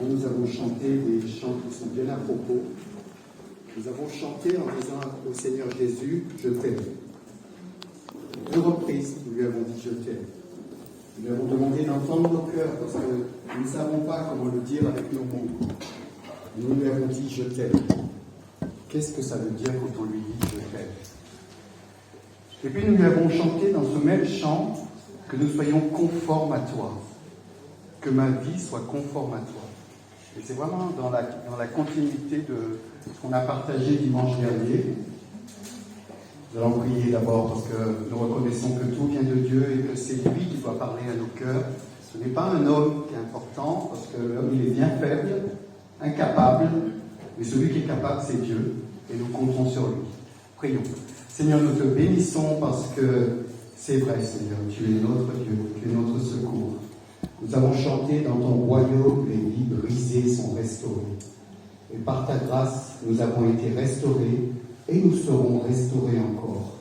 Nous avons chanté des chants qui sont bien à propos. Nous avons chanté en disant au Seigneur Jésus, je t'aime. 2 reprises, nous lui avons dit je t'aime. Nous lui avons demandé d'entendre nos cœurs parce que nous ne savons pas comment le dire avec nos mots. Nous lui avons dit je t'aime. Qu'est-ce que ça veut dire quand on lui dit je t'aime? Et puis nous lui avons chanté dans ce même chant que nous soyons conformes à toi. Que ma vie soit conforme à toi. Et c'est vraiment dans la continuité de ce qu'on a partagé dimanche dernier. Nous allons prier d'abord parce que nous reconnaissons que tout vient de Dieu et que c'est lui qui doit parler à nos cœurs. Ce n'est pas un homme qui est important parce que l'homme il est bien faible, incapable, mais celui qui est capable c'est Dieu et nous comptons sur lui. Prions. Seigneur, nous te bénissons parce que c'est vrai Seigneur, tu es notre Dieu, tu es notre secours. Nous avons chanté dans ton royaume, les vies brisées sont restaurées. Et par ta grâce, nous avons été restaurés et nous serons restaurés encore.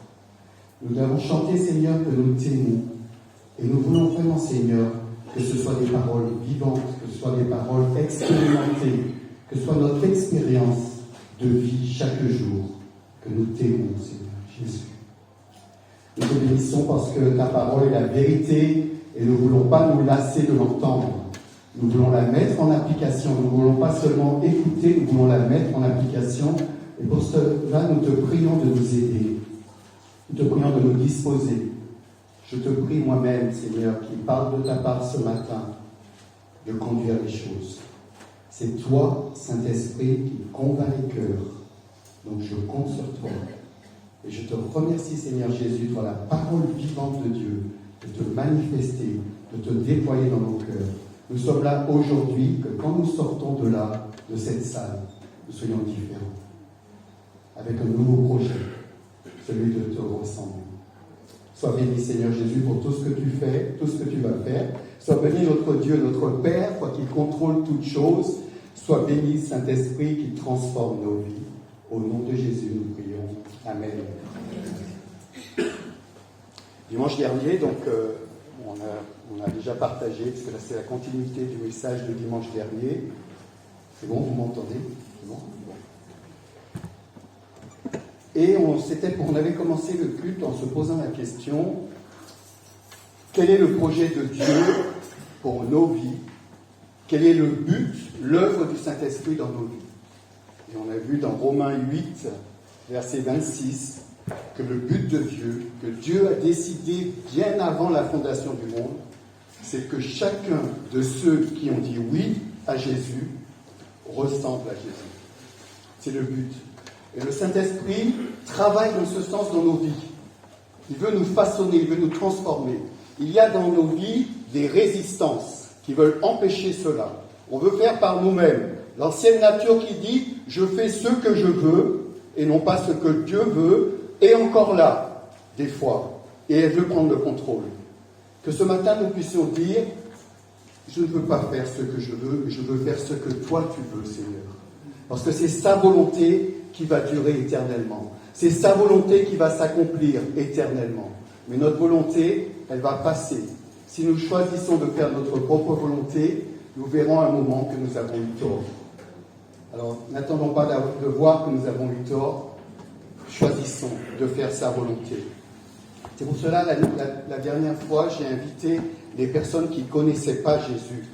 Nous avons chanté, Seigneur, que nous t'aimons. Et nous voulons vraiment, Seigneur, que ce soit des paroles vivantes, que ce soit des paroles expérimentées, que ce soit notre expérience de vie chaque jour, que nous t'aimons, Seigneur Jésus. Nous te bénissons parce que ta parole est la vérité. Et nous ne voulons pas nous lasser de l'entendre. Nous voulons la mettre en application. Nous ne voulons pas seulement écouter, nous voulons la mettre en application. Et pour cela, nous te prions de nous aider. Nous te prions de nous disposer. Je te prie moi-même, Seigneur, qui parle de ta part ce matin, de conduire les choses. C'est toi, Saint-Esprit, qui convainc les cœurs. Donc je compte sur toi. Et je te remercie, Seigneur Jésus, pour la parole vivante de Dieu, de te manifester, de te déployer dans nos cœurs. Nous sommes là aujourd'hui, que quand nous sortons de là, de cette salle, nous soyons différents. Avec un nouveau projet, celui de te ressembler. Sois béni, Seigneur Jésus, pour tout ce que tu fais, tout ce que tu vas faire. Sois béni, notre Dieu, notre Père, toi qui contrôle toutes choses. Sois béni, Saint-Esprit, qui transforme nos vies. Au nom de Jésus, nous prions. Amen. Dimanche dernier, donc, on a déjà partagé, parce que là c'est la continuité du message de dimanche dernier. C'est bon, vous m'entendez? C'est bon? Et on avait commencé le culte en se posant la question, quel est le projet de Dieu pour nos vies? Quel est le but, l'œuvre du Saint-Esprit dans nos vies? Et on a vu dans Romains 8, verset 26, que le but de Dieu, que Dieu a décidé bien avant la fondation du monde, c'est que chacun de ceux qui ont dit oui à Jésus ressemble à Jésus. C'est le but. Et le Saint-Esprit travaille dans ce sens dans nos vies. Il veut nous façonner, il veut nous transformer. Il y a dans nos vies des résistances qui veulent empêcher cela. On veut faire par nous-mêmes. L'ancienne nature qui dit « je fais ce que je veux » et non pas ce que Dieu veut, est encore là, des fois, et elle veut prendre le contrôle. Que ce matin, nous puissions dire, je ne veux pas faire ce que je veux, mais je veux faire ce que toi tu veux, Seigneur. Parce que c'est sa volonté qui va durer éternellement. C'est sa volonté qui va s'accomplir éternellement. Mais notre volonté, elle va passer. Si nous choisissons de faire notre propre volonté, nous verrons à un moment que nous avons eu tort. Alors, n'attendons pas de voir que nous avons eu tort. Choisissons de faire sa volonté. C'est pour cela, la dernière fois, j'ai invité les personnes qui ne connaissaient pas Jésus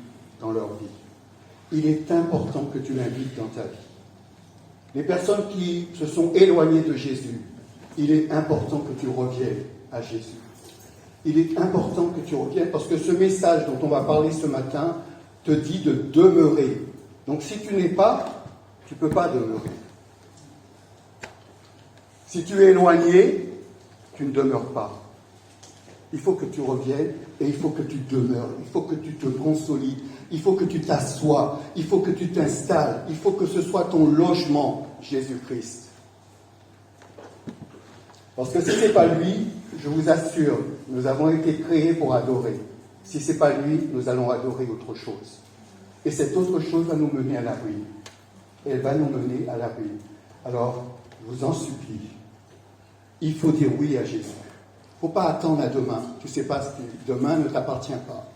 dans leur vie. Il est important que tu l'invites dans ta vie. Les personnes qui se sont éloignées de Jésus, il est important que tu reviennes à Jésus. Il est important que tu reviennes parce que ce message dont on va parler ce matin te dit de demeurer. Donc si tu n'es pas, tu ne peux pas demeurer. Si tu es éloigné, tu ne demeures pas. Il faut que tu reviennes et il faut que tu demeures. Il faut que tu te consolides. Il faut que tu t'assoies. Il faut que tu t'installes. Il faut que ce soit ton logement, Jésus-Christ. Parce que si ce n'est pas lui, je vous assure, nous avons été créés pour adorer. Si ce n'est pas lui, nous allons adorer autre chose. Et cette autre chose va nous mener à la ruine. Elle va nous mener à la ruine. Alors, je vous en supplie, il faut dire oui à Jésus. Il ne faut pas attendre à demain. Tu ne sais pas, demain ne t'appartient pas.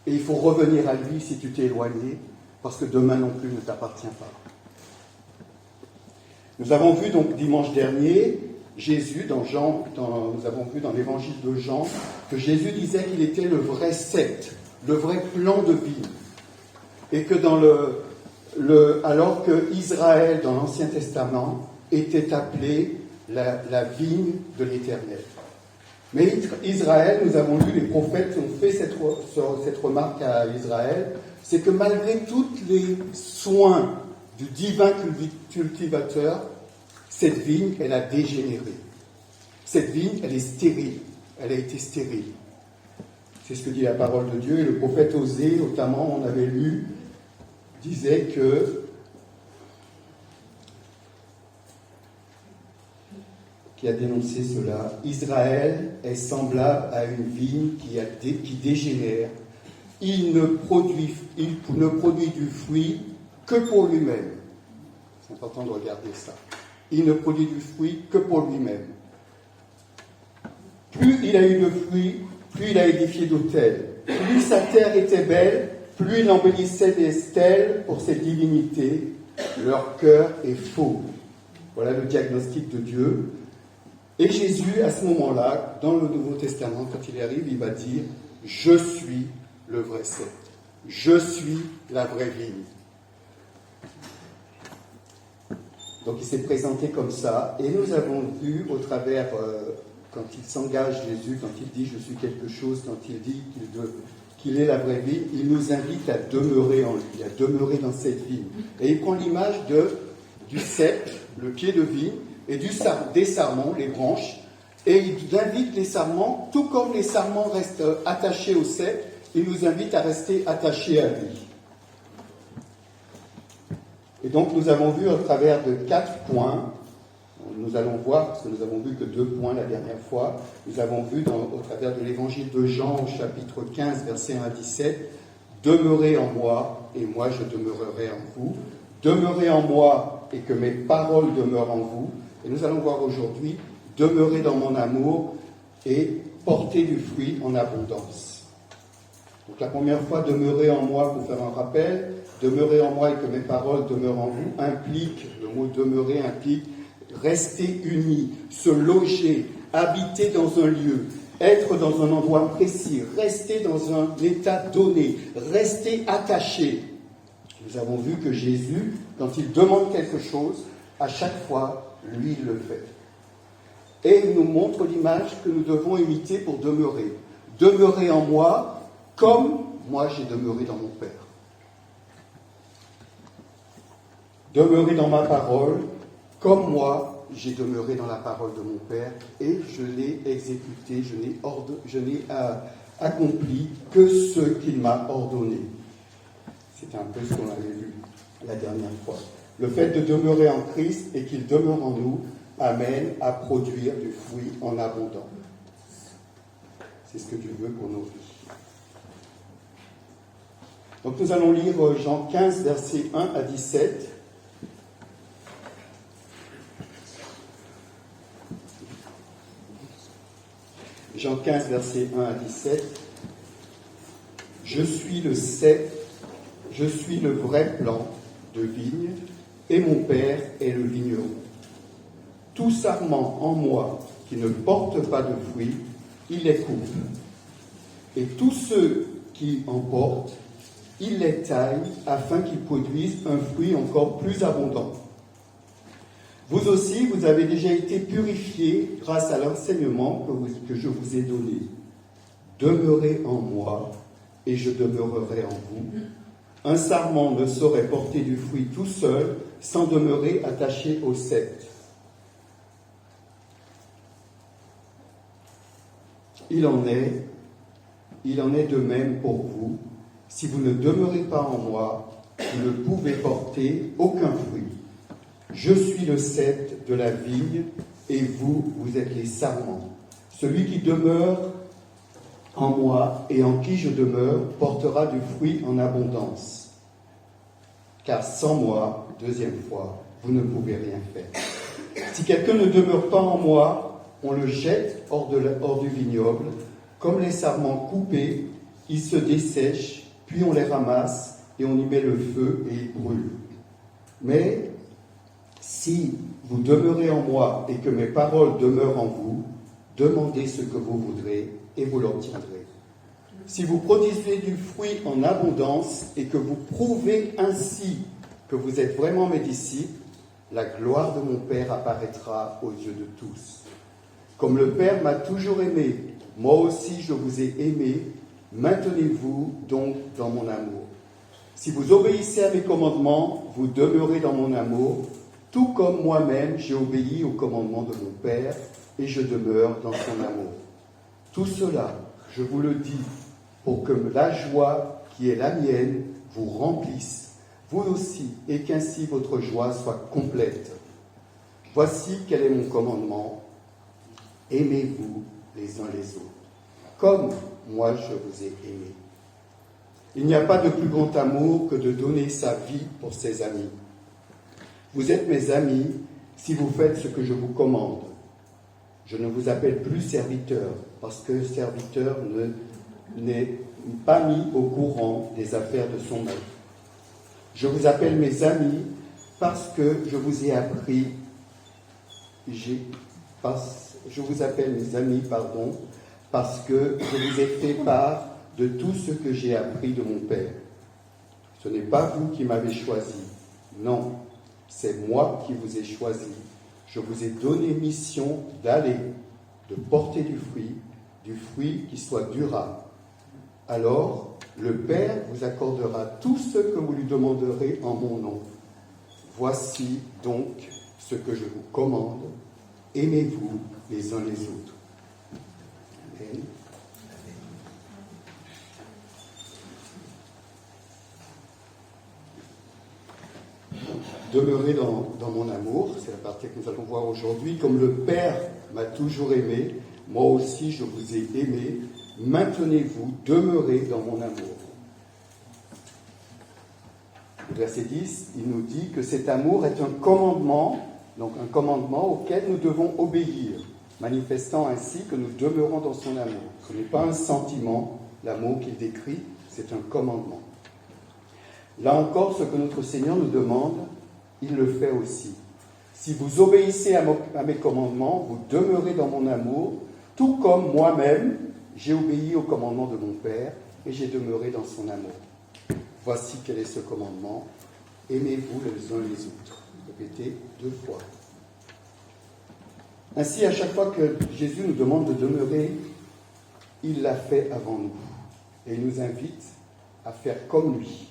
Et il faut revenir à lui si tu t'es éloigné, parce que demain non plus ne t'appartient pas. Nous avons vu donc dimanche dernier, Jésus, nous avons vu dans l'évangile de Jean, que Jésus disait qu'il était le vrai cep, le vrai plan de vie. Et que alors que Israël, dans l'Ancien Testament, était appelé la vigne de l'Éternel. Mais Israël, nous avons lu, les prophètes ont fait cette remarque à Israël, c'est que malgré tous les soins du divin cultivateur, cette vigne, elle a dégénéré. Cette vigne, elle est stérile. Elle a été stérile. C'est ce que dit la parole de Dieu. Et le prophète Osée, notamment, on avait lu, disait qui a dénoncé cela. Israël est semblable à une vigne qui dégénère. Il ne produit du fruit que pour lui-même. C'est important de regarder ça. Il ne produit du fruit que pour lui-même. Plus il a eu de fruits, plus il a édifié d'autels. Plus sa terre était belle, plus il embellissait des stèles pour ses divinités. Leur cœur est faux. Voilà le diagnostic de Dieu. Et Jésus, à ce moment-là, dans le Nouveau Testament, quand il arrive, il va dire « Je suis le vrai cep. Je suis la vraie vigne. » Donc il s'est présenté comme ça, et nous avons vu au travers, quand il s'engage Jésus, quand il dit « je suis quelque chose », quand il dit qu'il est la vraie vigne, il nous invite à demeurer en lui, à demeurer dans cette vigne. Et il prend l'image du cep, le pied de vigne, et des sarments, les branches, et il invite les sarments, tout comme les sarments restent attachés au cep, il nous invite à rester attachés à lui. Et donc nous avons vu au travers de 4 points, nous allons voir, parce que nous avons vu que 2 points la dernière fois, nous avons vu au travers de l'évangile de Jean au chapitre 15, versets 1 à 17, « Demeurez en moi, et moi je demeurerai en vous. Demeurez en moi, et que mes paroles demeurent en vous. » Et nous allons voir aujourd'hui, « Demeurez dans mon amour, et portez du fruit en abondance. » Donc la première fois, « Demeurez en moi », pour faire un rappel, « Demeurez en moi et que mes paroles demeurent en vous » implique, le mot « demeurer » implique rester unis, se loger, habiter dans un lieu, être dans un endroit précis, rester dans un état donné, rester attaché. Nous avons vu que Jésus, quand il demande quelque chose, à chaque fois, lui, il le fait. Et il nous montre l'image que nous devons imiter pour demeurer. Demeurer en moi, comme moi j'ai demeuré dans mon Père. Demeurer dans ma parole, comme moi j'ai demeuré dans la parole de mon Père, et je l'ai exécuté, je n'ai accompli que ce qu'il m'a ordonné. C'est un peu ce qu'on avait vu la dernière fois. Le fait de demeurer en Christ et qu'il demeure en nous amène à produire du fruit en abondance. C'est ce que Dieu veut pour nos vies. Donc nous allons lire Jean 15, versets 1 à 17. Jean 15, versets 1 à 17. Je suis le cep, je suis le vrai plant de vigne, et mon Père est le vigneron. Tout sarment en moi qui ne porte pas de fruits, il les coupe. Et tous ceux qui en portent, il les taille afin qu'ils produisent un fruit encore plus abondant. Vous aussi, vous avez déjà été purifiés grâce à l'enseignement que je vous ai donné. Demeurez en moi et je demeurerai en vous. Un sarment ne saurait porter du fruit tout seul sans demeurer attaché au cep. Il en est de même pour vous. Si vous ne demeurez pas en moi, vous ne pouvez porter aucun fruit. Je suis le cep de la vigne, et vous, vous êtes les sarments. Celui qui demeure en moi et en qui je demeure portera du fruit en abondance. Car sans moi, deuxième fois, vous ne pouvez rien faire. Si quelqu'un ne demeure pas en moi, on le jette hors du vignoble. Comme les sarments coupés, ils se dessèchent, puis on les ramasse, et on y met le feu et il brûle. Mais si vous demeurez en moi et que mes paroles demeurent en vous, demandez ce que vous voudrez et vous l'obtiendrez. Si vous produisez du fruit en abondance et que vous prouvez ainsi que vous êtes vraiment mes disciples, la gloire de mon Père apparaîtra aux yeux de tous. Comme le Père m'a toujours aimé, moi aussi je vous ai aimé, maintenez-vous donc dans mon amour. Si vous obéissez à mes commandements, vous demeurez dans mon amour, tout comme moi-même j'ai obéi aux commandements de mon Père et je demeure dans son amour. Tout cela, je vous le dis, pour que la joie qui est la mienne vous remplisse, vous aussi, et qu'ainsi votre joie soit complète. Voici quel est mon commandement. Aimez-vous les uns les autres, comme moi je vous ai aimé. Il n'y a pas de plus grand amour que de donner sa vie pour ses amis. Vous êtes mes amis si vous faites ce que je vous commande. Je ne vous appelle plus serviteur, parce que serviteur n'est pas mis au courant des affaires de son maître. Je vous appelle mes amis parce que je vous ai appris. Je vous appelle mes amis, parce que je vous ai fait part de tout ce que j'ai appris de mon Père. Ce n'est pas vous qui m'avez choisi, non, c'est moi qui vous ai choisi. Je vous ai donné mission d'aller, de porter du fruit qui soit durable. Alors, le Père vous accordera tout ce que vous lui demanderez en mon nom. Voici donc ce que je vous commande. Aimez-vous les uns les autres. Amen. Demeurez dans mon amour, c'est la partie que nous allons voir aujourd'hui. Comme le Père m'a toujours aimé, moi aussi je vous ai aimé. Maintenez-vous, demeurez dans mon amour. Le verset 10, il nous dit que cet amour est un commandement, donc un commandement auquel nous devons obéir, manifestant ainsi que nous demeurons dans son amour. Ce n'est pas un sentiment, l'amour qu'il décrit, c'est un commandement. Là encore, ce que notre Seigneur nous demande, il le fait aussi. Si vous obéissez à mes commandements, vous demeurez dans mon amour, tout comme moi-même, j'ai obéi au commandement de mon Père et j'ai demeuré dans son amour. Voici quel est ce commandement. Aimez-vous les uns les autres. Répétez 2 fois. Ainsi, à chaque fois que Jésus nous demande de demeurer, il l'a fait avant nous. Et il nous invite à faire comme lui,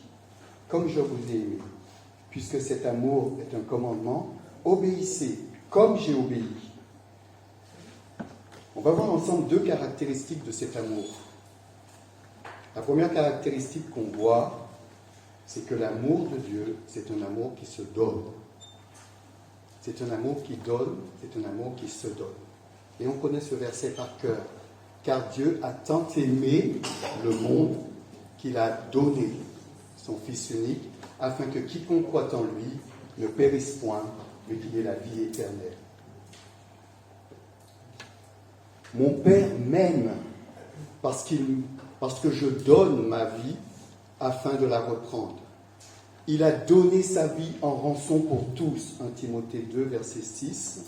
comme je vous ai aimé. Puisque cet amour est un commandement, obéissez comme j'ai obéi. On va voir ensemble 2 caractéristiques de cet amour. La première caractéristique qu'on voit, c'est que l'amour de Dieu, c'est un amour qui se donne. C'est un amour qui donne, c'est un amour qui se donne. Et on connaît ce verset par cœur. Car Dieu a tant aimé le monde qu'il a donné son Fils unique, afin que quiconque croit en lui ne périsse point, mais qu'il ait la vie éternelle. Mon Père m'aime parce que je donne ma vie afin de la reprendre. Il a donné sa vie en rançon pour tous, 1 Timothée 2, verset 6.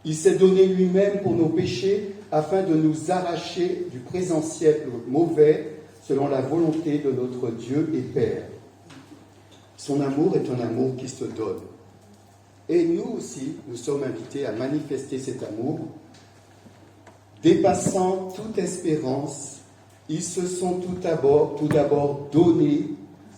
Il s'est donné lui-même pour nos péchés afin de nous arracher du présent siècle mauvais selon la volonté de notre Dieu et Père. Son amour est un amour qui se donne. Et nous aussi, nous sommes invités à manifester cet amour. Dépassant toute espérance, ils se sont tout d'abord donnés,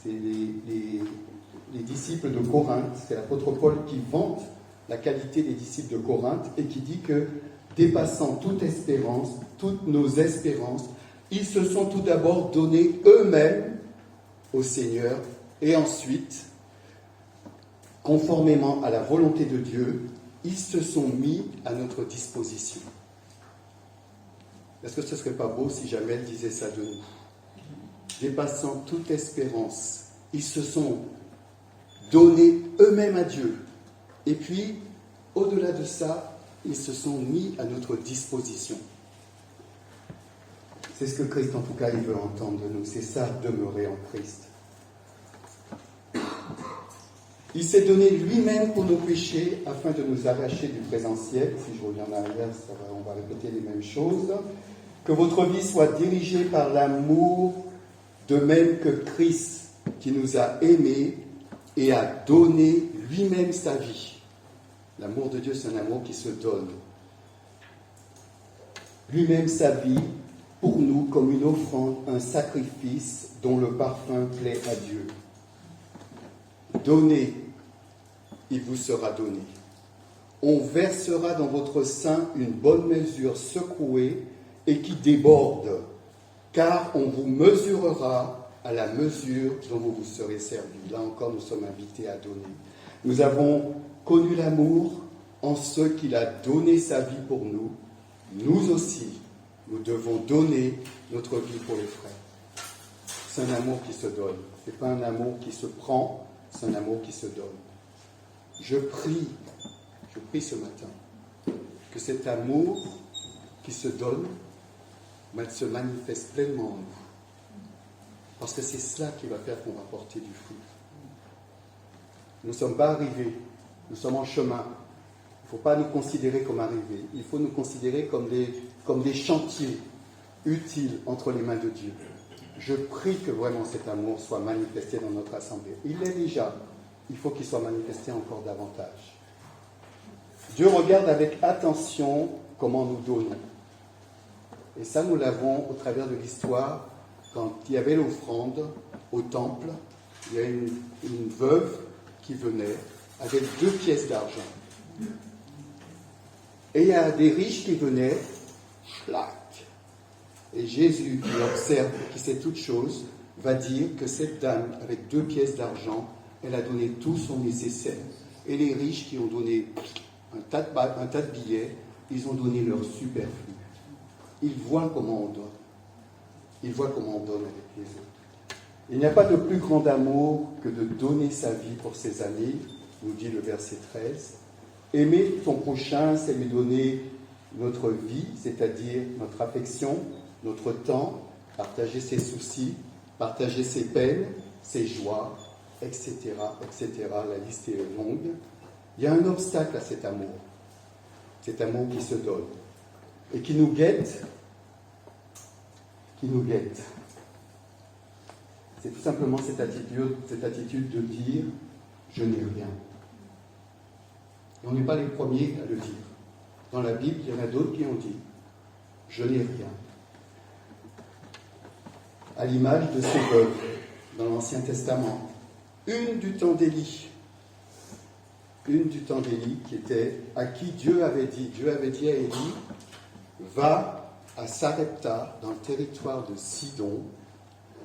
c'est les disciples de Corinthe, c'est l'apôtre Paul qui vante la qualité des disciples de Corinthe et qui dit que, dépassant toute espérance, toutes nos espérances, ils se sont tout d'abord donnés eux-mêmes au Seigneur et ensuite, conformément à la volonté de Dieu, ils se sont mis à notre disposition. Est-ce que ce ne serait pas beau si Jamel disait ça de nous? Dépassant toute espérance, ils se sont donnés eux-mêmes à Dieu. Et puis, au-delà de ça, ils se sont mis à notre disposition. C'est ce que Christ, en tout cas, il veut entendre de nous. C'est ça, demeurer en Christ. Il s'est donné lui-même pour nos péchés afin de nous arracher du présent siècle. Si je reviens en arrière, on va répéter les mêmes choses. Que votre vie soit dirigée par l'amour, de même que Christ, qui nous a aimés et a donné lui-même sa vie. L'amour de Dieu, c'est un amour qui se donne. Lui-même sa vie pour nous comme une offrande, un sacrifice dont le parfum plaît à Dieu. Donnez, il vous sera donné. On versera dans votre sein une bonne mesure secouée et qui déborde, car on vous mesurera à la mesure dont vous vous serez servi. Là encore, nous sommes invités à donner. Nous avons connu l'amour en ce qu'il a donné sa vie pour nous. Nous aussi, nous devons donner notre vie pour les frères. C'est un amour qui se donne. Ce n'est pas un amour qui se prend, c'est un amour qui se donne. Je prie ce matin que cet amour qui se donne se manifeste pleinement en nous. Parce que c'est cela qui va faire qu'on va porter du fruit. Nous ne sommes pas arrivés, nous sommes en chemin. Il ne faut pas nous considérer comme arrivés. Il faut nous considérer comme des chantiers utiles entre les mains de Dieu. Je prie que vraiment cet amour soit manifesté dans notre assemblée. Il l'est déjà. Il faut qu'il soit manifesté encore davantage. Dieu regarde avec attention comment nous donnons. Et ça, nous l'avons au travers de l'histoire. Quand il y avait l'offrande au temple, il y a une veuve qui venait avec 2 pièces d'argent. Et il y a des riches qui venaient, schlac. Et Jésus, qui observe, qui sait toutes choses, va dire que cette dame, avec 2 pièces d'argent, elle a donné tout son nécessaire. Et les riches qui ont donné un tas de billets, ils ont donné leur superflu. Ils voient comment on donne. Ils voient comment on donne avec les autres. Il n'y a pas de plus grand amour que de donner sa vie pour ses amis, nous dit le verset 13. Aimer ton prochain, c'est lui donner notre vie, c'est-à-dire notre affection, notre temps, partager ses soucis, partager ses peines, ses joies, etc., etc. La liste est longue. Il y a un obstacle à cet amour qui se donne et qui nous guette. C'est tout simplement cette attitude de dire « je n'ai rien ». Et on n'est pas les premiers à le dire. Dans la Bible, il y en a d'autres qui ont dit « je n'ai rien ». À l'image de ces veuves dans l'Ancien Testament. Une du temps d'Élie qui était à qui Dieu avait dit à Élie, va à Sarepta, dans le territoire de Sidon,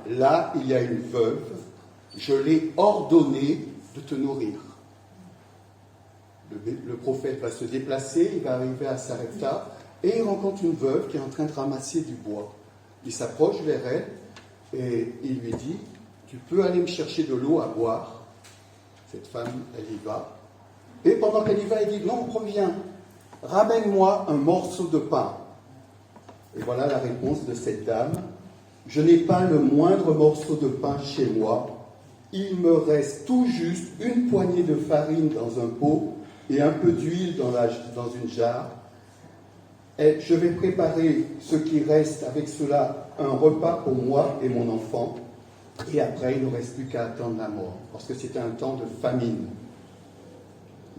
là il y a une veuve, je l'ai ordonné de te nourrir. Le prophète va se déplacer, il va arriver à Sarepta, et il rencontre une veuve qui est en train de ramasser du bois. Il s'approche vers elle, et il lui dit, tu peux aller me chercher de l'eau à boire. Cette femme, elle y va. Et pendant qu'elle y va, elle dit, non, reviens, ramène-moi un morceau de pain. Et voilà la réponse de cette dame. Je n'ai pas le moindre morceau de pain chez moi. Il me reste tout juste une poignée de farine dans un pot et un peu d'huile dans une jarre. Et je vais préparer ce qui reste avec cela, un repas pour moi et mon enfant. Et après, il ne reste plus qu'à attendre la mort, parce que c'était un temps de famine.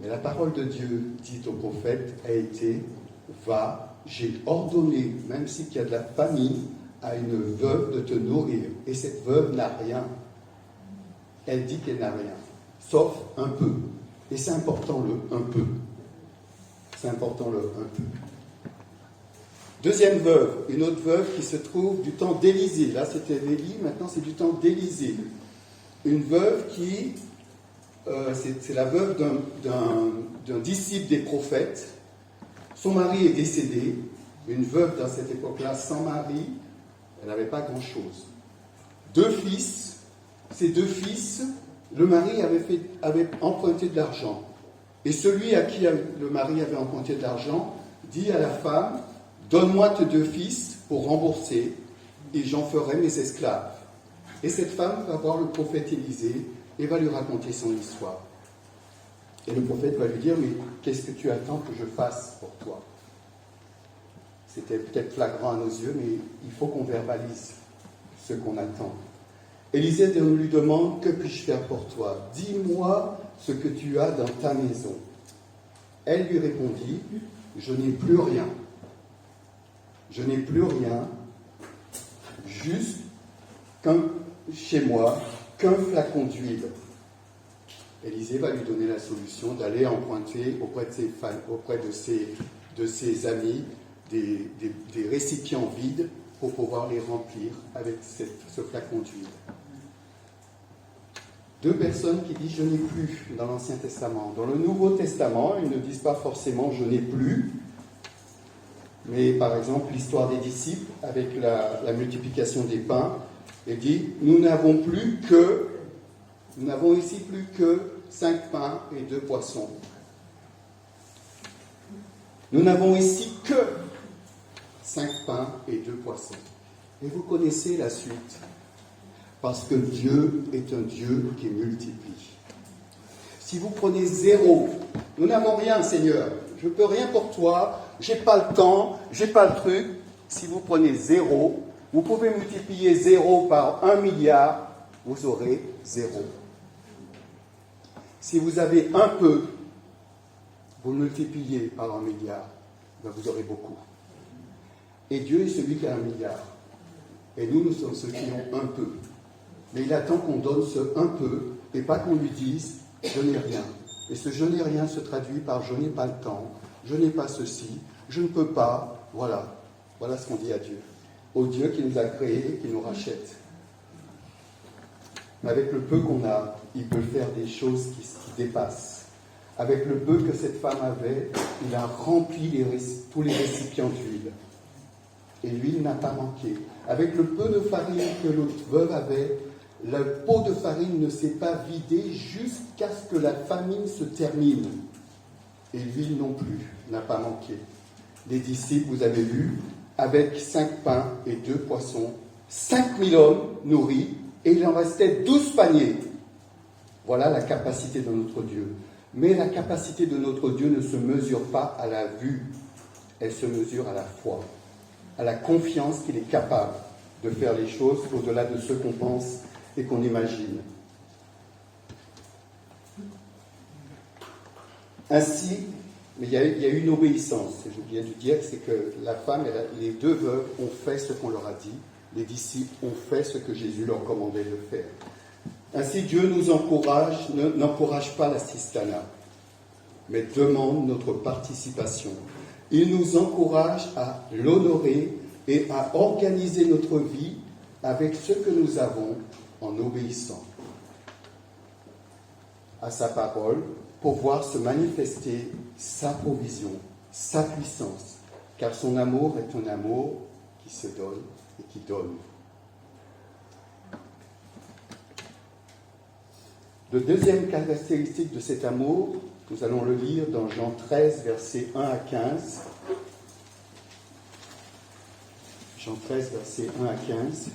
Mais la parole de Dieu, dite au prophète, a été « Va, j'ai ordonné, même s'il y a de la famine, à une veuve de te nourrir. » Et cette veuve n'a rien. Elle dit qu'elle n'a rien, sauf un peu. Et c'est important le « un peu ». C'est important le « un peu ». Deuxième veuve, une autre veuve qui se trouve du temps d'Élisée. Là, c'était Élie, maintenant c'est du temps d'Élisée. Une veuve qui, c'est la veuve d'un disciple des prophètes. Son mari est décédé. Une veuve dans cette époque-là, sans mari, elle n'avait pas grand-chose. 2 fils. Ces 2 fils, le mari avait emprunté de l'argent. Et celui à qui le mari avait emprunté de l'argent dit à la femme, donne-moi tes 2 fils pour rembourser, et j'en ferai mes esclaves. Et cette femme va voir le prophète Élisée et va lui raconter son histoire. Et le prophète va lui dire, mais qu'est-ce que tu attends que je fasse pour toi? C'était peut-être flagrant à nos yeux, mais il faut qu'on verbalise ce qu'on attend. Élisée lui demande, que puis-je faire pour toi? Dis-moi ce que tu as dans ta maison. Elle lui répondit, je n'ai plus rien. Je n'ai plus rien, juste chez moi, qu'un flacon d'huile. Élisée va lui donner la solution d'aller emprunter auprès de ses amis des récipients vides pour pouvoir les remplir avec ce flacon d'huile. Deux personnes qui disent « je n'ai plus » dans l'Ancien Testament. Dans le Nouveau Testament, ils ne disent pas forcément « je n'ai plus », mais par exemple l'histoire des disciples avec la multiplication des pains, il dit « nous n'avons ici plus que 5 pains et 2 poissons. Nous n'avons ici que 5 pains et 2 poissons. » Et vous connaissez la suite. Parce que Dieu est un Dieu qui multiplie. Si vous prenez 0, nous n'avons rien, Seigneur, je ne peux rien pour toi, je n'ai pas le temps, je n'ai pas le truc. Si vous prenez 0, vous pouvez multiplier 0 par 1 milliard, vous aurez 0. Si vous avez un peu, vous multipliez par 1 milliard, ben vous aurez beaucoup. Et Dieu est celui qui a 1 milliard. Et nous sommes ceux qui ont un peu. Mais il attend qu'on donne ce un peu, et pas qu'on lui dise « je n'ai rien ». Et ce « je n'ai rien » se traduit par « je n'ai pas le temps »,« je n'ai pas ceci »,« je ne peux pas ». Voilà. Voilà ce qu'on dit à Dieu. Au Dieu qui nous a créés, qui nous rachète. Mais avec le peu qu'on a, il peut faire des choses qui dépassent. Avec le peu que cette femme avait, il a rempli tous les récipients d'huile. Et l'huile n'a pas manqué. Avec le peu de farine que l'autre veuve avait, le pot de farine ne s'est pas vidé jusqu'à ce que la famine se termine. Et l'huile non plus n'a pas manqué. Les disciples, vous avez vu, avec 5 pains et 2 poissons, 5000 hommes nourris, et il en restait 12 paniers. Voilà la capacité de notre Dieu. Mais la capacité de notre Dieu ne se mesure pas à la vue, elle se mesure à la foi, à la confiance qu'il est capable de faire les choses au-delà de ce qu'on pense et qu'on imagine. Ainsi, mais il y a une obéissance. J'ai oublié de dire, c'est que la femme et les deux veuves ont fait ce qu'on leur a dit. Les disciples ont fait ce que Jésus leur commandait de faire. Ainsi, Dieu n'encourage pas l'assistanat, mais demande notre participation. Il nous encourage à l'honorer et à organiser notre vie avec ce que nous avons en obéissant à sa parole pour voir se manifester sa provision, sa puissance, car son amour est un amour qui se donne et qui donne. La deuxième caractéristique de cet amour, nous allons le lire dans Jean 13, versets 1 à 15. Jean 13, versets 1 à 15.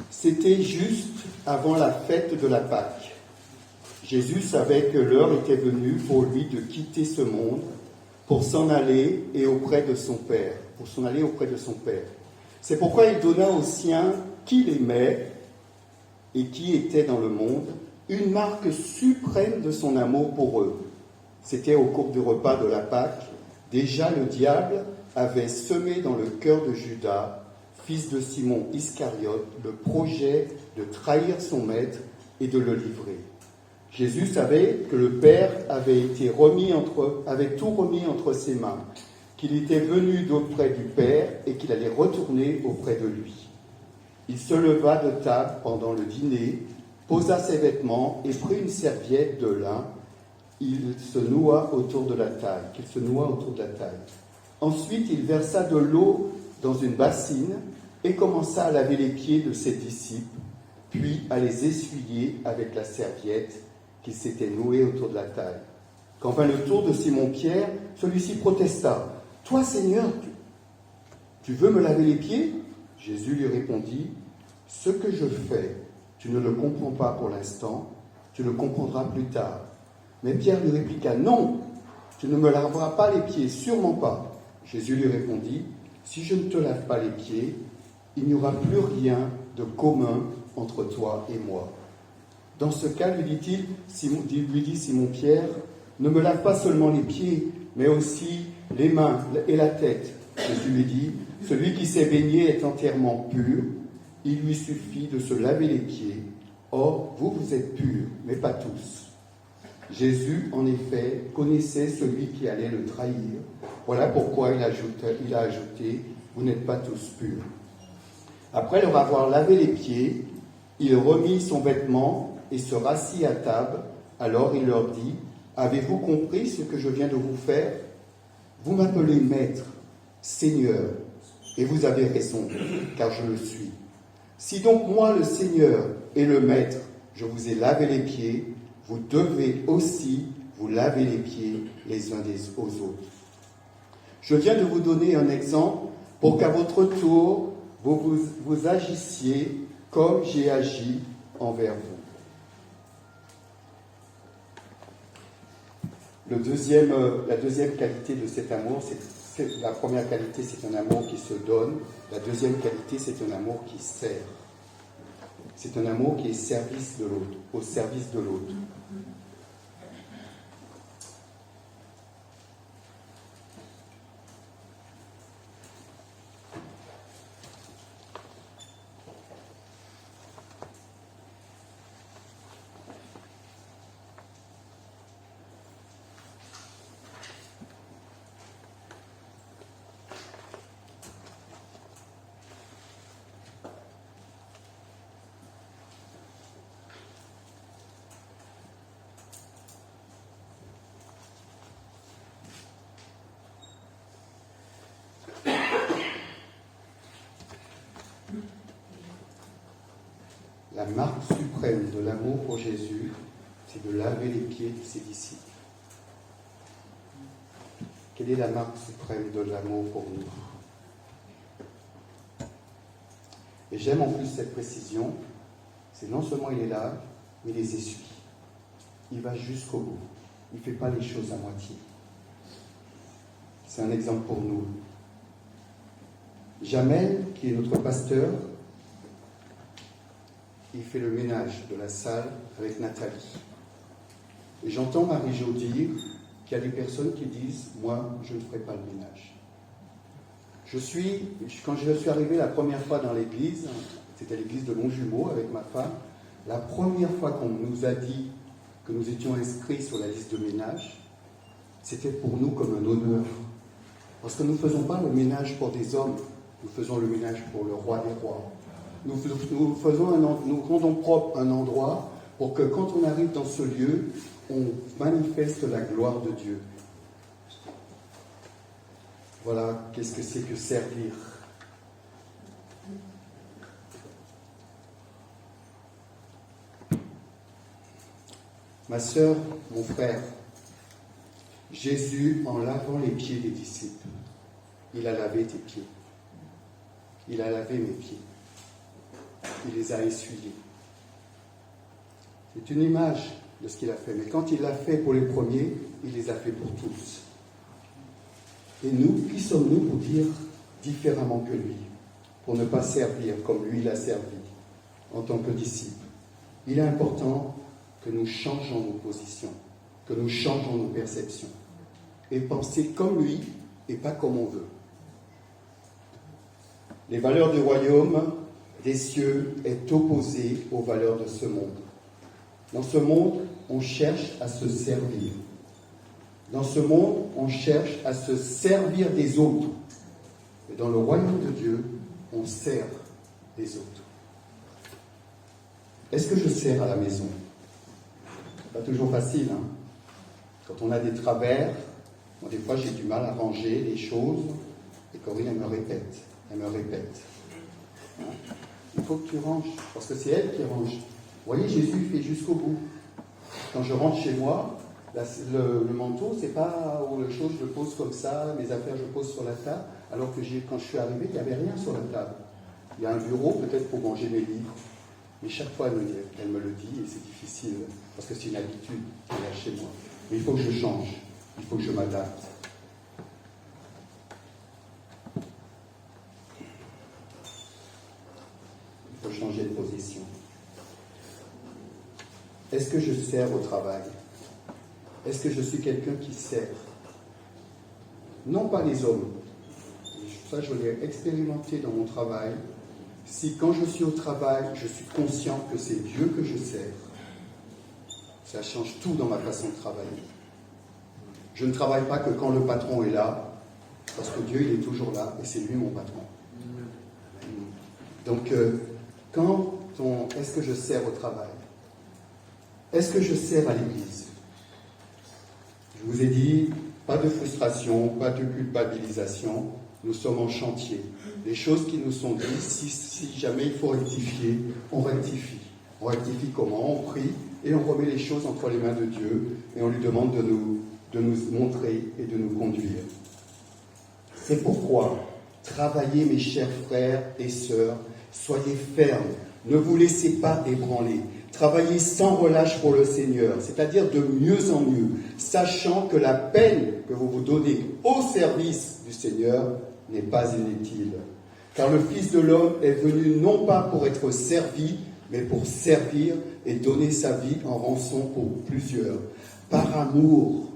C'était juste avant la fête de la Pâque. Jésus savait que l'heure était venue pour lui de quitter ce monde pour s'en aller et auprès de son Père. C'est pourquoi il donna aux siens qu'il aimait et qui étaient dans le monde une marque suprême de son amour pour eux. C'était au cours du repas de la Pâque. Déjà le diable avait semé dans le cœur de Judas, fils de Simon Iscariote, le projet de trahir son maître et de le livrer. Jésus savait que le Père avait tout remis entre ses mains, qu'il était venu d'auprès du Père et qu'il allait retourner auprès de lui. Il se leva de table pendant le dîner, posa ses vêtements et prit une serviette de lin. Qu'il se noua autour de la taille. Ensuite, il versa de l'eau dans une bassine et commença à laver les pieds de ses disciples, puis à les essuyer avec la serviette qui s'était nouée autour de la taille. Quand vint le tour de Simon-Pierre, celui-ci protesta. « Toi, Seigneur, tu veux me laver les pieds ?» Jésus lui répondit. « Ce que je fais, tu ne le comprends pas pour l'instant, tu le comprendras plus tard. Mais Pierre lui répliqua, non, tu ne me laveras pas les pieds, sûrement pas. Jésus lui répondit, si je ne te lave pas les pieds, il n'y aura plus rien de commun entre toi et moi. Dans ce cas, lui dit Simon-Pierre, ne me lave pas seulement les pieds, mais aussi les mains et la tête. Jésus lui dit, celui qui s'est baigné est entièrement pur, il lui suffit de se laver les pieds. Or, vous êtes purs, mais pas tous. Jésus, en effet, connaissait celui qui allait le trahir. Voilà pourquoi il a ajouté, vous n'êtes pas tous purs. Après leur avoir lavé les pieds, il remit son vêtement et se rassit à table. Alors il leur dit, avez-vous compris ce que je viens de vous faire? Vous m'appelez maître, Seigneur, et vous avez raison, car je le suis. Si donc moi, le Seigneur et le maître, je vous ai lavé les pieds, vous devez aussi vous laver les pieds les uns aux autres. Je viens de vous donner un exemple pour qu'à votre tour, vous agissiez comme j'ai agi envers vous. La deuxième qualité de cet amour, la première qualité, c'est un amour qui se donne. La deuxième qualité, c'est un amour qui sert. C'est un amour qui est au service de l'autre. La marque suprême de l'amour pour Jésus, c'est de laver les pieds de ses disciples. Quelle est la marque suprême de l'amour pour nous? Et j'aime en plus cette précision, c'est non seulement il est là, mais il les essuie. Il va jusqu'au bout. Il ne fait pas les choses à moitié. C'est un exemple pour nous. Jamel, qui est notre pasteur, il fait le ménage de la salle avec Nathalie. Et j'entends Marie-Jo dire qu'il y a des personnes qui disent « Moi, je ne ferai pas le ménage ». Quand je suis arrivé la première fois dans l'église, c'était l'église de Longjumeau avec ma femme, la première fois qu'on nous a dit que nous étions inscrits sur la liste de ménage, c'était pour nous comme un honneur. Parce que nous ne faisons pas le ménage pour des hommes, nous faisons le ménage pour le roi des rois. Nous rendons propre un endroit pour que quand on arrive dans ce lieu, on manifeste la gloire de Dieu. Voilà, qu'est-ce que c'est que servir. Ma sœur, mon frère, Jésus, en lavant les pieds des disciples, il a lavé tes pieds. Il a lavé mes pieds. Il les a essuyés. C'est une image de ce qu'il a fait. Mais quand il l'a fait pour les premiers, il les a fait pour tous. Et nous, qui sommes-nous pour dire différemment que lui? Pour ne pas servir comme lui l'a servi en tant que disciple. Il est important que nous changeons nos positions, que nous changeons nos perceptions. Et penser comme lui et pas comme on veut. Les valeurs du royaume des cieux est opposée aux valeurs de ce monde. Dans ce monde, on cherche à se servir. Dans ce monde, on cherche à se servir des autres. Et dans le royaume de Dieu, on sert les autres. Est-ce que je sers à la maison? C'est pas toujours facile, hein? Quand on a des travers, moi, des fois j'ai du mal à ranger les choses, et Corinne, elle me répète. Il faut que tu ranges, parce que c'est elle qui range. Vous voyez, Jésus fait jusqu'au bout. Quand je rentre chez moi, le manteau, c'est pas où les choses je le pose comme ça, mes affaires je pose sur la table, alors que quand je suis arrivé, il n'y avait rien sur la table. Il y a un bureau peut-être pour manger mes livres, mais chaque fois elle me le dit et c'est difficile parce que c'est une habitude qu'il y a chez moi. Mais il faut que je change, il faut que je m'adapte. Il faut changer de position. Est-ce que je sers au travail? Est-ce que je suis quelqu'un qui sert? Non pas les hommes. Ça, je l'ai expérimenté dans mon travail. Si quand je suis au travail, je suis conscient que c'est Dieu que je sers, ça change tout dans ma façon de travailler. Je ne travaille pas que quand le patron est là, parce que Dieu, il est toujours là, et c'est lui mon patron. Donc, est-ce que je sers au travail? Est-ce que je sers à l'Église? Je vous ai dit, pas de frustration, pas de culpabilisation. Nous sommes en chantier. Les choses qui nous sont dites, si jamais il faut rectifier, on rectifie. On rectifie comment? On prie et on remet les choses entre les mains de Dieu et on lui demande de nous montrer et de nous conduire. C'est pourquoi, travaillez mes chers frères et sœurs, soyez fermes, ne vous laissez pas ébranler. Travaillez sans relâche pour le Seigneur, c'est-à-dire de mieux en mieux, sachant que la peine que vous vous donnez au service du Seigneur n'est pas inutile. Car le Fils de l'homme est venu non pas pour être servi, mais pour servir et donner sa vie en rançon pour plusieurs. Par amour,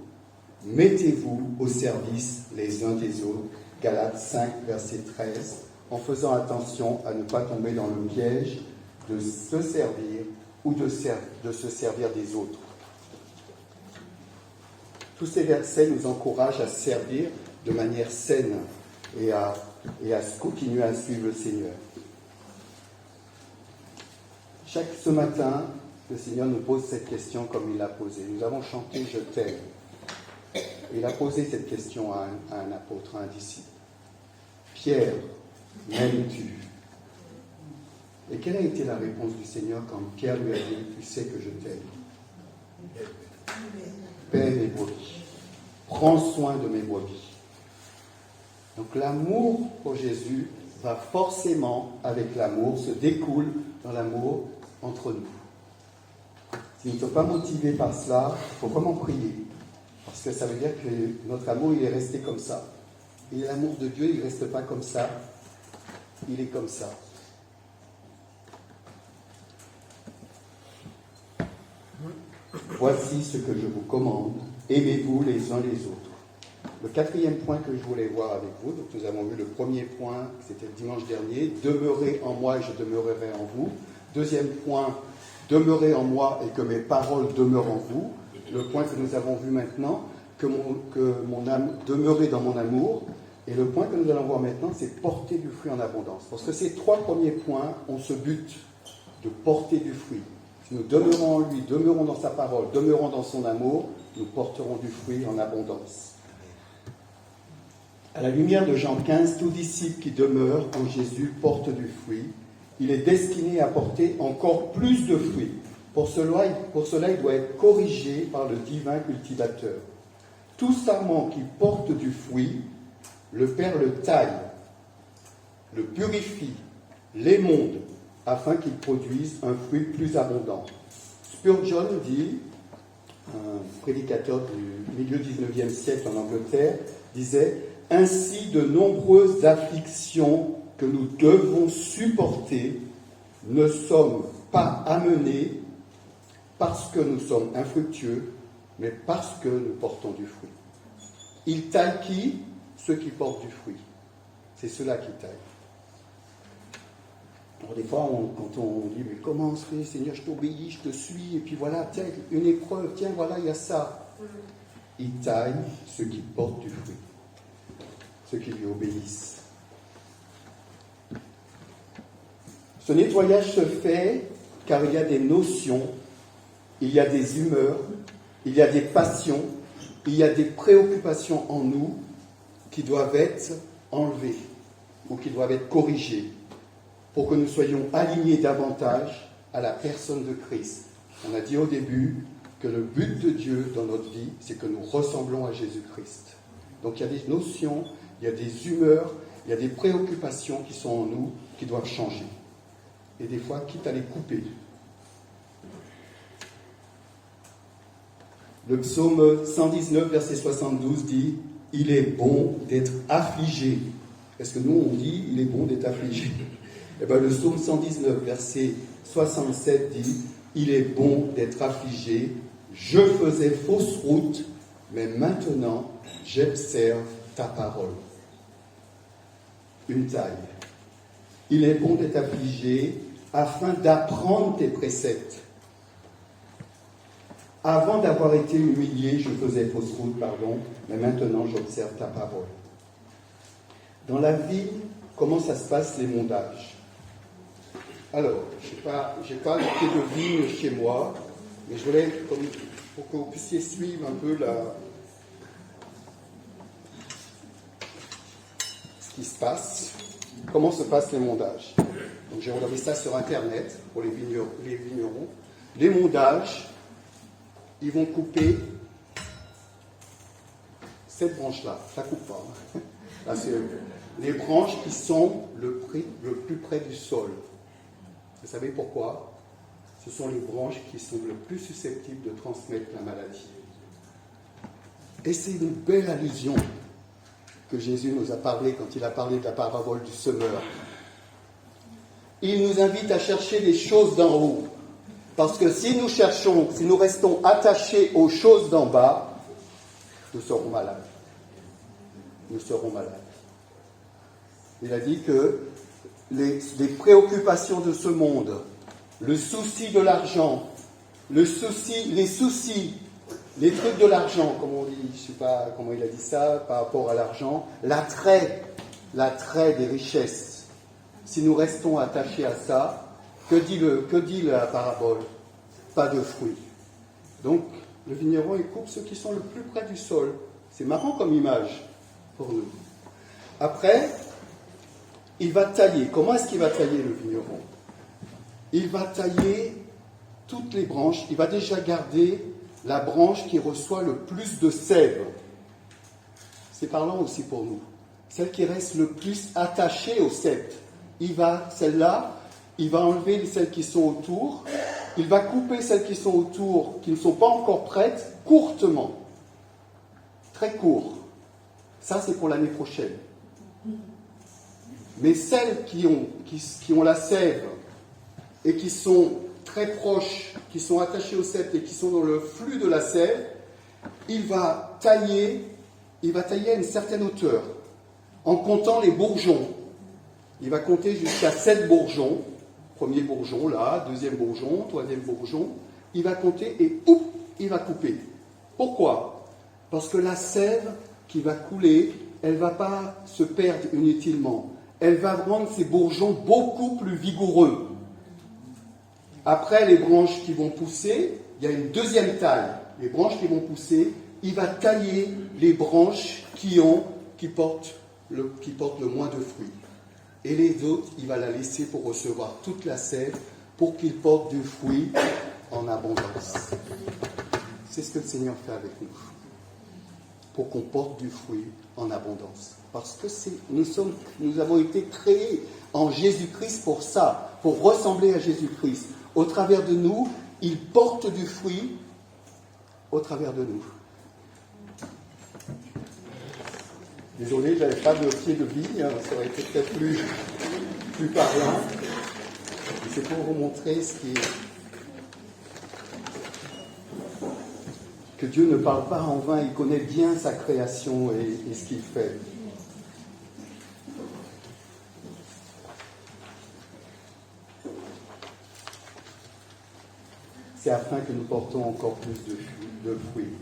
mettez-vous au service les uns des autres. Galates 5, verset 13, en faisant attention à ne pas tomber dans le piège de se servir ou de se servir des autres. Tous ces versets nous encouragent à servir de manière saine et à continuer à suivre le Seigneur. Ce matin, le Seigneur nous pose cette question comme il l'a posée. Nous avons chanté « Je t'aime ». Il a posé cette question à un apôtre, à un disciple. « Pierre, m'aimes-tu » Et quelle a été la réponse du Seigneur quand Pierre lui a dit « Tu sais que je t'aime ». Paix mes brebis. Prends soin de mes brebis. Donc l'amour pour Jésus va forcément avec l'amour, se découle dans l'amour entre nous. Si nous ne sommes pas motivés par cela, il faut vraiment prier. Parce que ça veut dire que notre amour, il est resté comme ça. Et l'amour de Dieu, il ne reste pas comme ça. Il est comme ça. Voici ce que je vous commande. Aimez-vous les uns les autres. Le quatrième point que je voulais voir avec vous, donc nous avons vu le premier point, c'était le dimanche dernier, demeurez en moi et je demeurerai en vous. Deuxième point, demeurez en moi et que mes paroles demeurent en vous. Le point que nous avons vu maintenant, que mon âme demeurer dans mon amour. Et le point que nous allons voir maintenant, c'est porter du fruit en abondance. Parce que ces trois premiers points ont ce but de porter du fruit. Si nous demeurons en lui, demeurons dans sa parole, demeurons dans son amour, nous porterons du fruit en abondance. À la lumière de Jean 15, tout disciple qui demeure en Jésus porte du fruit. Il est destiné à porter encore plus de fruits. Pour cela, il doit être corrigé par le divin cultivateur. Tout sarment qui porte du fruit, le Père le taille, le purifie, l'émonde, afin qu'il produise un fruit plus abondant. Spurgeon dit, un prédicateur du milieu 19e siècle en Angleterre, disait « Ainsi de nombreuses afflictions que nous devons supporter ne sommes pas amenées parce que nous sommes infructueux, mais parce que nous portons du fruit. » Il taille qui? Ceux qui portent du fruit. C'est ceux-là qui taillent. Alors des fois, quand on dit, mais comment se fait, Seigneur, je t'obéis, je te suis, et puis voilà, tiens, une épreuve, tiens, voilà, il y a ça. Il taille ceux qui portent du fruit, ceux qui lui obéissent. Ce nettoyage se fait car il y a des notions, il y a des humeurs, il y a des passions, il y a des préoccupations en nous qui doivent être enlevées ou qui doivent être corrigées pour que nous soyons alignés davantage à la personne de Christ. On a dit au début que le but de Dieu dans notre vie, c'est que nous ressemblons à Jésus-Christ. Donc il y a des notions, il y a des humeurs, il y a des préoccupations qui sont en nous, qui doivent changer. Et des fois, quitte à les couper. Le psaume 119, verset 72 dit « Il est bon d'être affligé ». Est-ce que nous, on dit « Il est bon d'être affligé ». Eh bien, le psaume 119, verset 67 dit « Il est bon d'être affligé. Je faisais fausse route, mais maintenant, j'observe ta parole. » Une taille. Il est bon d'être affligé afin d'apprendre tes préceptes. Avant d'avoir été humilié, je faisais fausse route, mais maintenant j'observe ta parole. Dans la vie, comment ça se passe les mondages? Alors, je n'ai pas le pied de vigne chez moi, mais je voulais, pour que vous puissiez suivre un peu ce qui se passe, comment se passent les mondages. Donc j'ai regardé ça sur Internet pour les vignerons. Les mondages, ils vont couper cette branche-là. Ça ne coupe pas. Là, c'est les branches qui sont le plus près du sol. Vous savez pourquoi? Ce sont les branches qui sont le plus susceptibles de transmettre la maladie. Et c'est une belle allusion que Jésus nous a parlé quand il a parlé de la parabole du semeur. Il nous invite à chercher les choses d'en haut. Parce que si nous restons attachés aux choses d'en bas, nous serons malades. Nous serons malades. Il a dit que les préoccupations de ce monde, le souci de l'argent, les soucis, les trucs de l'argent, comme on dit, je ne sais pas comment il a dit ça, par rapport à l'argent, l'attrait des richesses. Si nous restons attachés à ça, que dit la parabole? Pas de fruits. Donc, le vigneron, il coupe ceux qui sont le plus près du sol. C'est marrant comme image pour nous. Après, il va tailler. Comment est-ce qu'il va tailler le vigneron? Il va tailler toutes les branches. Il va déjà garder la branche qui reçoit le plus de sève. C'est parlant aussi pour nous. Celle qui reste le plus attachée au cep. Celle-là, il va enlever celles qui sont autour. Il va couper celles qui sont autour, qui ne sont pas encore prêtes, courtement. Très court. Ça, c'est pour l'année prochaine. Mais celles qui ont la sève et qui sont très proches, qui sont attachées au cep et qui sont dans le flux de la sève, il va tailler à une certaine hauteur, en comptant les bourgeons. Il va compter jusqu'à 7 bourgeons. Premier bourgeon là, deuxième bourgeon, troisième bourgeon. Il va compter et il va couper. Pourquoi? Parce que la sève qui va couler, elle ne va pas se perdre inutilement. Elle va rendre ces bourgeons beaucoup plus vigoureux. Après, les branches qui vont pousser, il y a une deuxième taille. Les branches qui vont pousser, il va tailler les branches qui portent le moins de fruits. Et les autres, il va la laisser pour recevoir toute la sève, pour qu'ils portent du fruit en abondance. C'est ce que le Seigneur fait avec nous. Pour qu'on porte du fruit en abondance. Parce que nous avons été créés en Jésus-Christ pour ça, pour ressembler à Jésus-Christ. Au travers de nous, il porte du fruit au travers de nous. Désolé, je n'avais pas de pied de vigne, ça aurait été peut-être plus parlant. C'est pour vous montrer que Dieu ne parle pas en vain, il connaît bien sa création et ce qu'il fait. C'est afin que nous portons encore plus de fruits.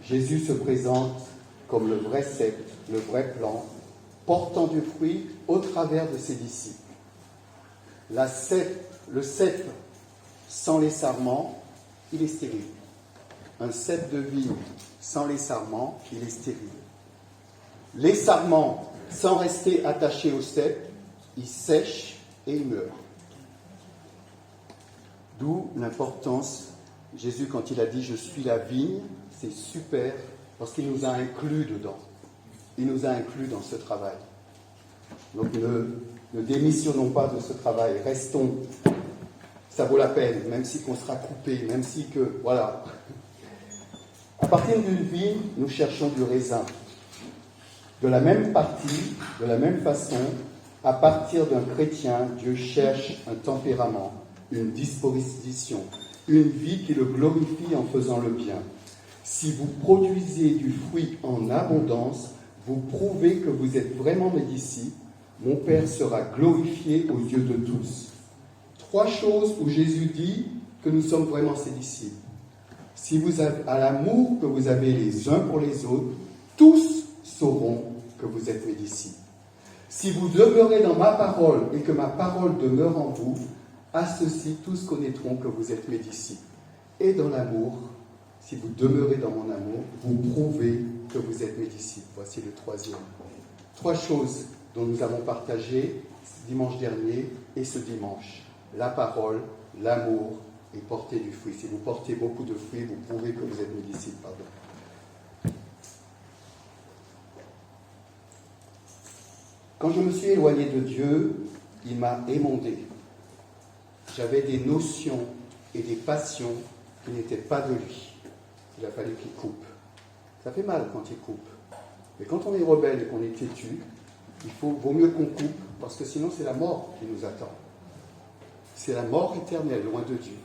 Jésus se présente comme le vrai cep, le vrai plant, portant du fruit au travers de ses disciples. Le cep sans les sarments, il est stérile. Un cep de vigne sans les sarments, il est stérile. Les sarments, sans rester attachés au cep, ils sèchent et ils meurent. D'où l'importance, Jésus quand il a dit « je suis la vigne », c'est super, parce qu'il nous a inclus dedans. Il nous a inclus dans ce travail. Donc ne démissionnons pas de ce travail, restons. Ça vaut la peine, même si qu'on sera coupé, même si que... Voilà. À partir d'une vie, nous cherchons du raisin. De la même partie, de la même façon, à partir d'un chrétien, Dieu cherche un tempérament, une disposition, une vie qui le glorifie en faisant le bien. Si vous produisez du fruit en abondance, vous prouvez que vous êtes vraiment mes disciples. Mon Père sera glorifié aux yeux de tous. 3 choses où Jésus dit que nous sommes vraiment ses disciples. Si vous avez à l'amour que vous avez les uns pour les autres, tous sauront que vous êtes mes disciples. Si vous demeurez dans ma parole et que ma parole demeure en vous, à ceci tous connaîtront que vous êtes mes disciples. Et dans l'amour, si vous demeurez dans mon amour, vous prouvez que vous êtes mes disciples. Voici le 3e. 3 choses dont nous avons partagé dimanche dernier et ce dimanche. La parole, l'amour et porter du fruit. Si vous portez beaucoup de fruits, vous prouvez que vous êtes mes disciples. Pardon. Quand je me suis éloigné de Dieu, il m'a émondé. J'avais des notions et des passions qui n'étaient pas de lui. Il a fallu qu'il coupe. Ça fait mal quand il coupe. Mais quand on est rebelle et qu'on est têtu, vaut mieux qu'on coupe, parce que sinon c'est la mort qui nous attend. C'est la mort éternelle, loin de Dieu.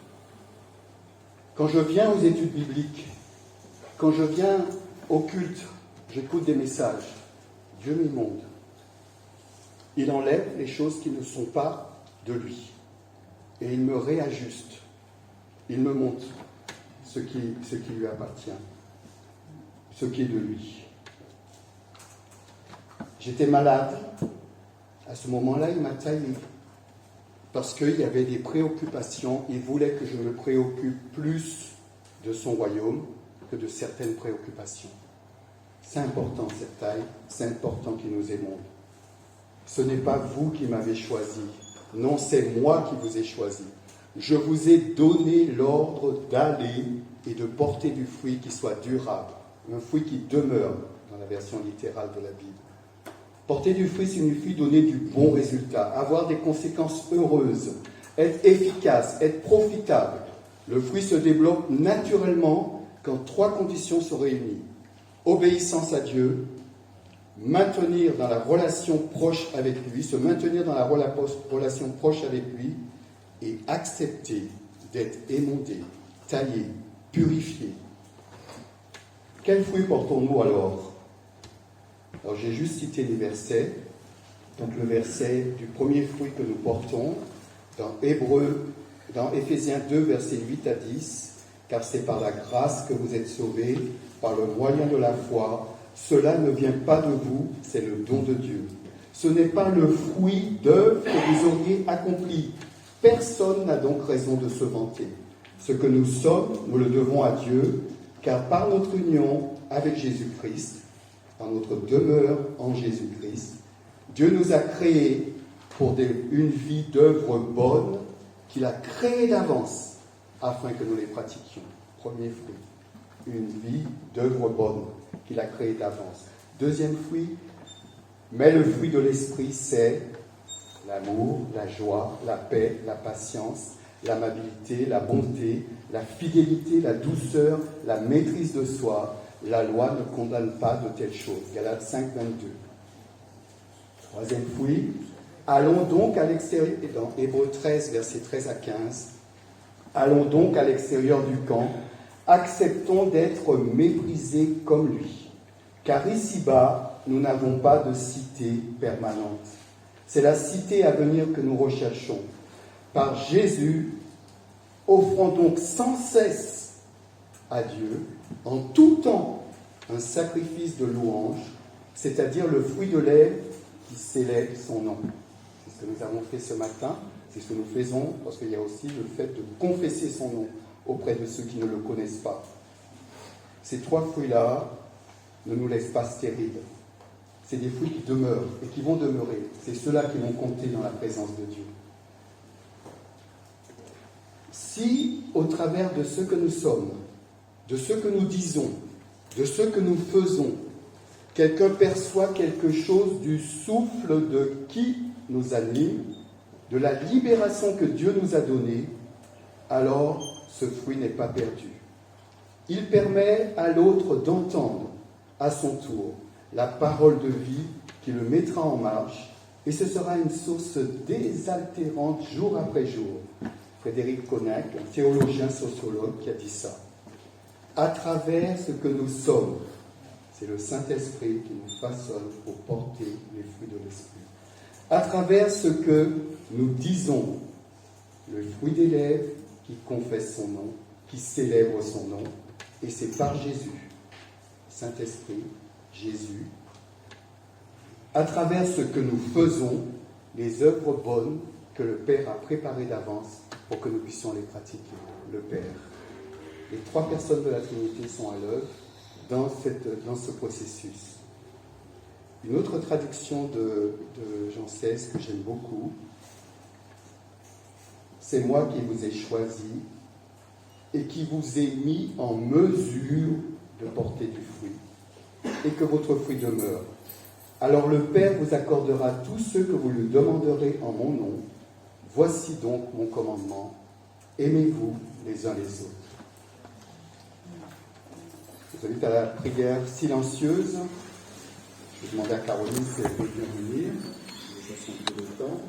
Quand je viens aux études bibliques, quand je viens au culte, j'écoute des messages. Dieu m'émonde. Il enlève les choses qui ne sont pas de lui. Et il me réajuste. Il me montre ce qui lui appartient, ce qui est de lui. J'étais malade. À ce moment-là, il m'a taillé. Parce qu'il y avait des préoccupations. Il voulait que je me préoccupe plus de son royaume que de certaines préoccupations. C'est important cette taille. C'est important qu'il nous émonde. Ce n'est pas vous qui m'avez choisi. Non, c'est moi qui vous ai choisi. Je vous ai donné l'ordre d'aller et de porter du fruit qui soit durable. Un fruit qui demeure, dans la version littérale de la Bible. Porter du fruit signifie donner du bon résultat, avoir des conséquences heureuses, être efficace, être profitable. Le fruit se développe naturellement quand 3 conditions sont réunies. Obéissance à Dieu, maintenir dans la relation proche avec lui, se maintenir dans la relation proche avec lui et accepter d'être émondé, taillé, purifié. Quel fruit portons-nous alors ? Alors j'ai juste cité les versets. Donc le verset du premier fruit que nous portons dans Éphésiens 2, versets 8 à 10, car c'est par la grâce que vous êtes sauvés, par le moyen de la foi. Cela ne vient pas de vous, c'est le don de Dieu. Ce n'est pas le fruit d'œuvres que vous auriez accompli. Personne n'a donc raison de se vanter. Ce que nous sommes, nous le devons à Dieu, car par notre union avec Jésus-Christ, par notre demeure en Jésus-Christ, Dieu nous a créés pour une vie d'œuvres bonnes qu'il a créées d'avance afin que nous les pratiquions. Premier fruit, une vie d'œuvres bonnes qu'il a créées d'avance. Deuxième fruit, mais le fruit de l'esprit, c'est l'amour, la joie, la paix, la patience, l'amabilité, la bonté, la fidélité, la douceur, la maîtrise de soi. La loi ne condamne pas de telles choses. Galates 5, 22. Troisième fruit, allons donc à l'extérieur, dans Hébreux 13, versets 13 à 15, allons donc à l'extérieur du camp, acceptons d'être méprisés comme lui. Car ici-bas, nous n'avons pas de cité permanente. C'est la cité à venir que nous recherchons. Par Jésus, offrons donc sans cesse à Dieu, en tout temps, un sacrifice de louange, c'est-à-dire le fruit de lèvres qui célèbre son nom. C'est ce que nous avons fait ce matin, c'est ce que nous faisons, parce qu'il y a aussi le fait de confesser son nom auprès de ceux qui ne le connaissent pas. Ces 3 fruits-là ne nous laissent pas stériles. C'est des fruits qui demeurent et qui vont demeurer. C'est ceux-là qui vont compter dans la présence de Dieu. Si, au travers de ce que nous sommes, de ce que nous disons, de ce que nous faisons, quelqu'un perçoit quelque chose du souffle de qui nous anime, de la libération que Dieu nous a donnée, alors ce fruit n'est pas perdu. Il permet à l'autre d'entendre à son tour la parole de vie qui le mettra en marche, et ce sera une source désaltérante jour après jour. Frédéric Connac, un théologien sociologue, qui a dit ça. À travers ce que nous sommes, c'est le Saint-Esprit qui nous façonne pour porter les fruits de l'Esprit. À travers ce que nous disons, le fruit des lèvres qui confesse son nom, qui célèbre son nom, et c'est par Jésus, Saint-Esprit, Jésus. À travers ce que nous faisons, les œuvres bonnes que le Père a préparées d'avance pour que nous puissions les pratiquer, le Père. Les trois personnes de la Trinité sont à l'œuvre dans ce processus. Une autre traduction de Jean XVI que j'aime beaucoup, c'est moi qui vous ai choisi et qui vous ai mis en mesure de porter du fruit et que votre fruit demeure. Alors le Père vous accordera tous ceux que vous lui demanderez en mon nom. Voici donc mon commandement. Aimez-vous les uns les autres. Je vous invite à la prière silencieuse. Je vais demander à Caroline si elle peut bien venir. Je laisse un peu de temps.